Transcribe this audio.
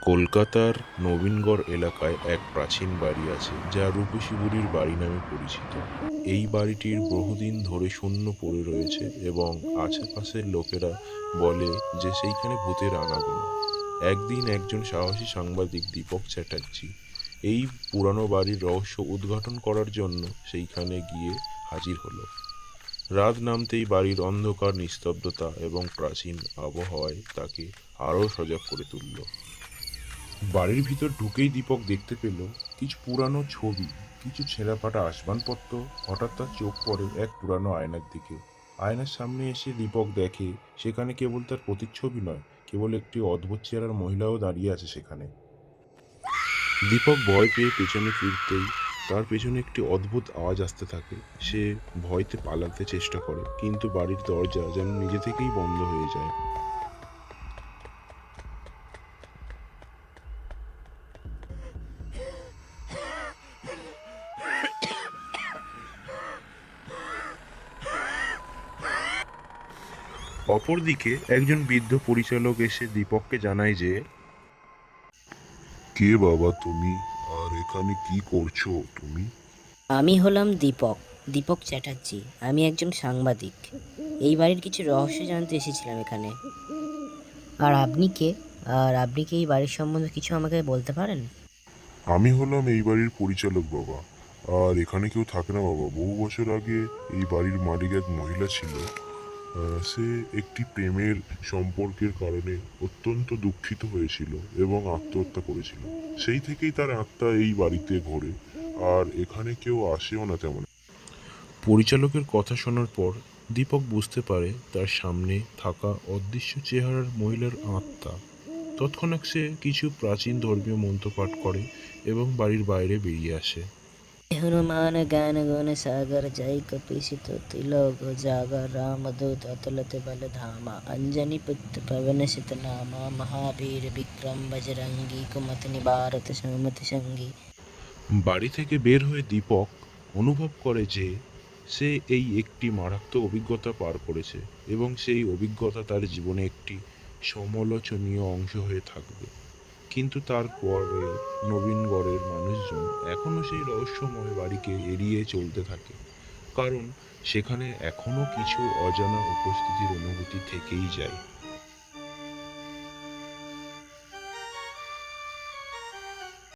কলকাতার নবীনগড় এলাকায় এক প্রাচীন বাড়ি আছে যা রূপসী বুড়ির বাড়ি নামে পরিচিত। এই বাড়িটির বহুদিন ধরে শূন্য পড়ে রয়েছে এবং আশেপাশের লোকেরা বলে যে সেইখানে ভূতের আনাগোনা। একদিন একজন সাহসী সাংবাদিক দীপক চ্যাটার্জি এই পুরানো বাড়ির রহস্য উদ্ঘাটন করার জন্য সেইখানে গিয়ে হাজির হলো। রাত নামতেই বাড়ির অন্ধকার, নিস্তব্ধতা এবং প্রাচীন আবহাওয়ায় তাকে আরও সজাগ করে তুলল। বাড়ির ভিতর ঢুকেই দীপক দেখতে পেল কিছু পুরানো ছবি, কিছু ছেঁড়াফাটা আসবাবপত্র। হঠাৎ তার চোখ পড়ে এক পুরানো আয়নার দিকে। আয়নার সামনে এসে দীপক দেখে সেখানে কেবল তার প্রতিচ্ছবি নয়, কেবল একটি অদ্ভুত চেহারার মহিলাও দাঁড়িয়ে আছে সেখানে। দীপক ভয় পেয়ে পেছনে ফিরতেই তার পেছনে একটি অদ্ভুত আওয়াজ আসতে থাকে। সে ভয়তে পালাতে চেষ্টা করে, কিন্তু বাড়ির দরজা যেন নিজে থেকেই বন্ধ হয়ে যায়। অপরদিকে একজন বৃদ্ধ পরিচালক এসে দীপককে জানায় যে, কে বাবা তুমি? আর এখানে কি করছো তুমি? আমি হলাম দীপক চ্যাটার্জি। আমি একজন সাংবাদিক। এই বাড়ির কিছু রহস্য জানতে এসেছিলাম এখানে। আর আপনি কে? আর আপনি কি এই বাড়ির সম্বন্ধে কিছু আমাকে বলতে পারেন? আমি হলাম এই বাড়ির পরিচালক বাবা। আর এখানে কেউ থাকে না বাবা। বহু বছর আগে এই বাড়ির মালিক এক মহিলা ছিল। সে একটি প্রেমের সম্পর্কের কারণে অত্যন্ত দুঃখিত হয়েছিল এবং আত্মহত্যা করেছিল। সেই থেকেই তার আত্মা এই বাড়িতে ঘোরে। আর এখানে কেউ আসেও না তেমন। পরিচালকের কথা শোনার পর দীপক বুঝতে পারে তার সামনে থাকা অদৃশ্য চেহারার মহিলার আত্মা। তৎক্ষণাৎ সে কিছু প্রাচীন ধর্মীয় মন্ত্র পাঠ করে এবং বাড়ির বাইরে বেরিয়ে আসে। হনুমান জ্ঞান গুণ সাগর জয় কপিশিত তিলক জাগর রামদূত অতুলতে বল ধামা अंजनी पुत्र पवन सित नामा महावीर विक्रम बजरंगी कुमति निवारत सुमति संगी। বাড়ি থেকে বের হয়ে দীপক অনুভব করে যে সে এই একটি মারাত্মক অভিজ্ঞতা পার করেছে এবং সেই অভিজ্ঞতা তার জীবনে একটি সমালোচনীয় অংশ হয়ে থাকবে। কিন্তু তারপরে নবীনগড়ের মানুষজন এখনও সেই রহস্যময় বাড়িকে এড়িয়ে চলতে থাকে, কারণ সেখানে এখনও কিছু অজানা উপস্থিতির অনুভূতি থেকেই যায়।